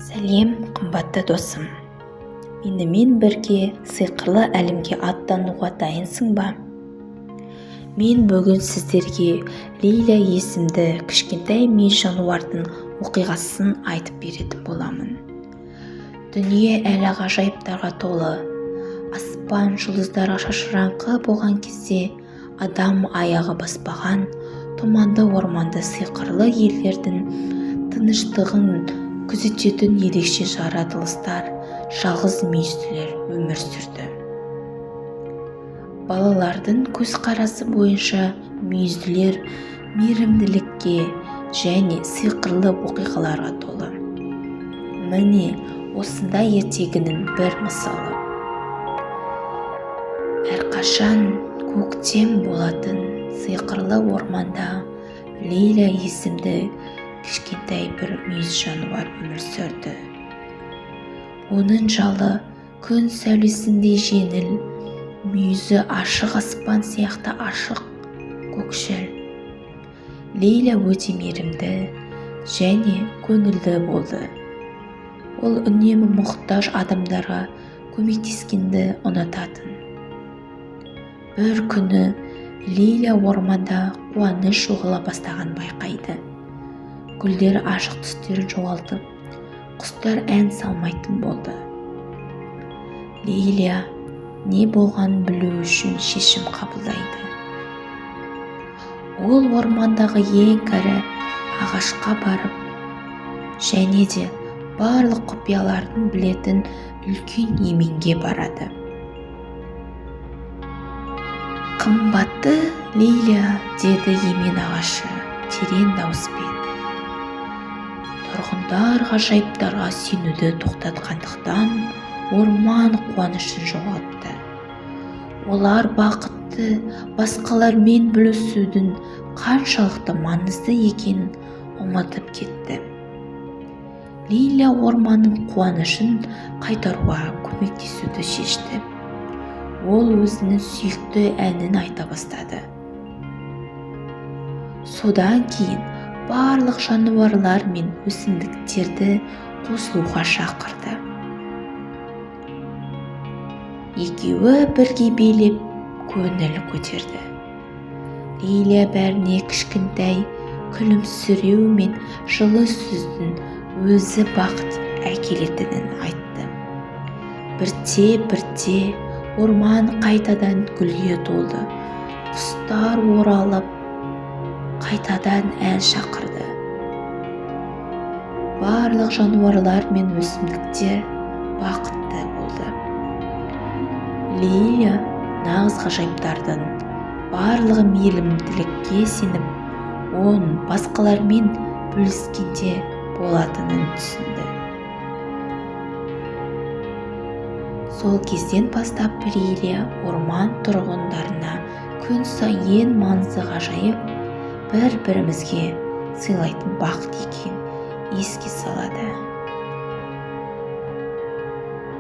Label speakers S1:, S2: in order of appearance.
S1: Сәлем, қымбатты досым. Менімен бірге сиқырлы әлемге аттануға дайынсың ба? Мен бүгін сіздерге Лейла есімді кішкентай мүйіз жануардың оқиғасын айтып беретін боламын. Дүние әлі ғажайыптарға толы. Аспан жұлдыздарға шашыраңқы болған кезде адам аяғы баспаған тұманды орманды сиқырлы елдердің тыныштығын күзететін ерекше жаратылыстар, жалғыз мүйізділер өмір сүрді. Балалардың көзқарасы бойынша мүйізділер мейірімділікке және сиқырлы оқиғаларға толы. Міне, осындай ертегінің бір мысалы. Әрқашан көктем болатын сиқырлы орманда Лейла есімді кішкентай бір мүйіз жануар өмір сүрді. Оның жалы күн сәулесіндей жеңіл, мүйізі ашық аспан сияқты ашық, көкшіл. Лейла өте мейірімді және көңілді болды. Ол үнемі мұқтаж адамдарға көмектескенді ұнататын. Бір күні Лейла орманда қуаныш жоғала бастаған байқайды. Гүлдер ашық түстерін жоғалтып, құстар ән салмайтын болды. Лейла не болғанын білу үшін шешім қабылдайды. Ол ормандағы ең ірі ағашқа барып, және де барлық құпияларын білетін үлкен еменге барады. «Қымбатты Лейла», деді емен ағашы терең дауыспен. Тұрғындар ғажайыптарға сенуді тоқтатқандықтан орман қуанышын жоғалтты. Олар бақытты басқалармен бөлісудің қаншалықты маңызды екенін ұмытып кетті. Лейла орманның қуанышын қайтаруға көмектесуді шешті. Ол өзінің сүйікті әнін айта бастады. Содан кейін барлық жануарлар мен өсімдіктерді қосылуға шақырды. Екеуі бірге билеп көңіл көтерді. Лейла бәріне кішкентай күлімсіреу мен жылы сөздің өзі бақыт әкелетінін айтты. Бірте-бірте орман қайтадан гүлге толды. Құстар оралып, қайтадан ән шақырды. Барлық жануарлар мен өсімдіктер бақытты болды. Лейла нағыз ғажайыптардың барлығы мейірімділікке сеніп, оның басқалармен бөліскенде болатынын түсінді. Сол кезден бастап Лейла орман тұрғындарына күн сайын маңызды ғажайып бір-бірімізге сыйлайтын бақыт екенін еске салады.